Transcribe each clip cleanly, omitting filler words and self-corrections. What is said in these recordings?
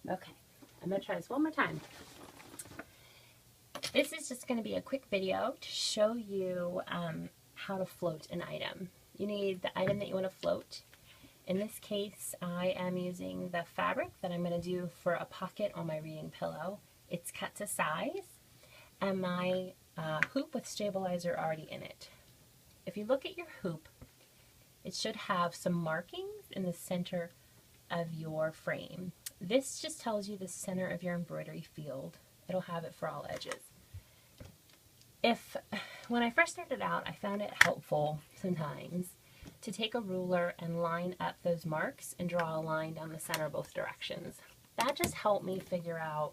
Okay, I'm going to try this one more time. This is just going to be a quick video to show you how to float an item. You need the item that you want to float. In this case, I am using the fabric that I'm going to do for a pocket on my reading pillow. It's cut to size, and my hoop with stabilizer already in it. If you look at your hoop, it should have some markings in the center of your frame. This just tells you the center of your embroidery field. It'll have it for all edges. When I first started out, I found it helpful sometimes to take a ruler and line up those marks and draw a line down the center both directions. That just helped me figure out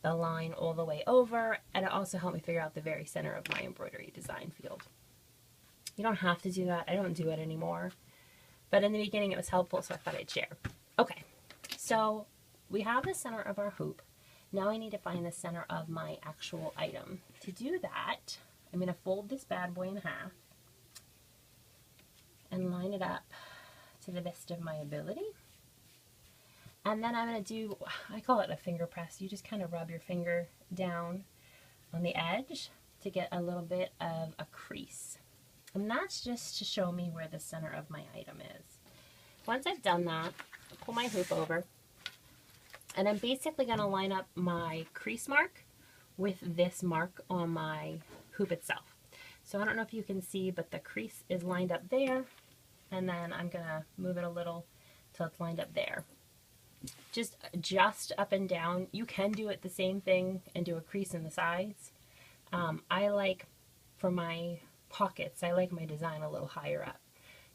the line all the way over, and it also helped me figure out the very center of my embroidery design field. You don't have to do that. I don't do it anymore. But in the beginning it was helpful, so I thought I'd share. Okay, so we have the center of our hoop. Now I need to find the center of my actual item. To do that, I'm going to fold this bad boy in half and line it up to the best of my ability. And then I'm going to do, I call it a finger press. You just kind of rub your finger down on the edge to get a little bit of a crease. And that's just to show me where the center of my item is. Once I've done that, I'll pull my hoop over, and I'm basically going to line up my crease mark with this mark on my hoop itself. So I don't know if you can see, but the crease is lined up there, and then I'm going to move it a little till it's lined up there. Just adjust up and down. You can do it the same thing and do a crease in the sides. I like, for my pockets, I like my design a little higher up.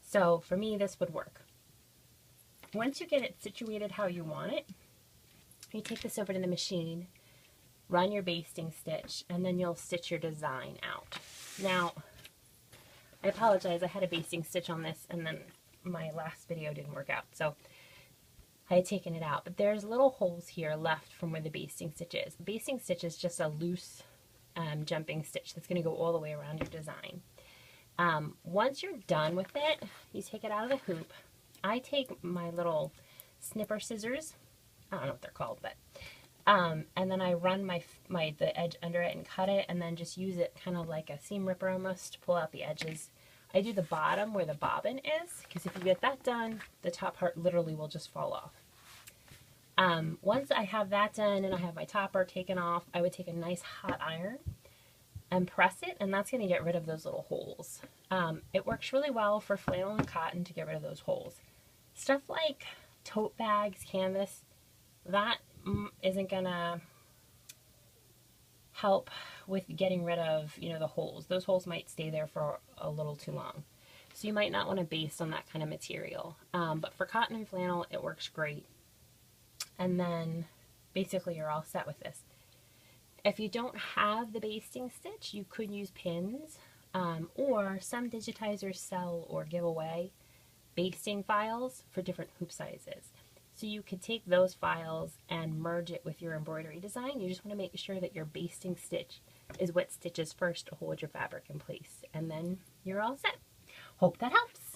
So for me, this would work. Once you get it situated how you want it, you take this over to the machine, run your basting stitch, and then you'll stitch your design out. Now, I apologize, I had a basting stitch on this and then my last video didn't work out, so I had taken it out. But there's little holes here left from where the basting stitch is. The basting stitch is just a loose jumping stitch that's going to go all the way around your design. Once you're done with it, you take it out of the hoop. I take my little snipper scissors, I don't know what they're called, but and then I run the edge under it and cut it, and then just use it kind of like a seam ripper almost to pull out the edges. I do the bottom where the bobbin is, because if you get that done, the top part literally will just fall off. Once I have that done and I have my top part taken off, I would take a nice hot iron and press it, and that's going to get rid of those little holes. It works really well for flannel and cotton to get rid of those holes. Stuff like tote bags, canvas, that isn't going to help with getting rid of, the holes. Those holes might stay there for a little too long. So you might not want to baste on that kind of material. But for cotton and flannel, it works great. And then basically you're all set with this. If you don't have the basting stitch, you could use pins, or some digitizers sell or give away basting files for different hoop sizes. So you could take those files and merge it with your embroidery design. You just want to make sure that your basting stitch is what stitches first to hold your fabric in place, and then you're all set. Hope that helps.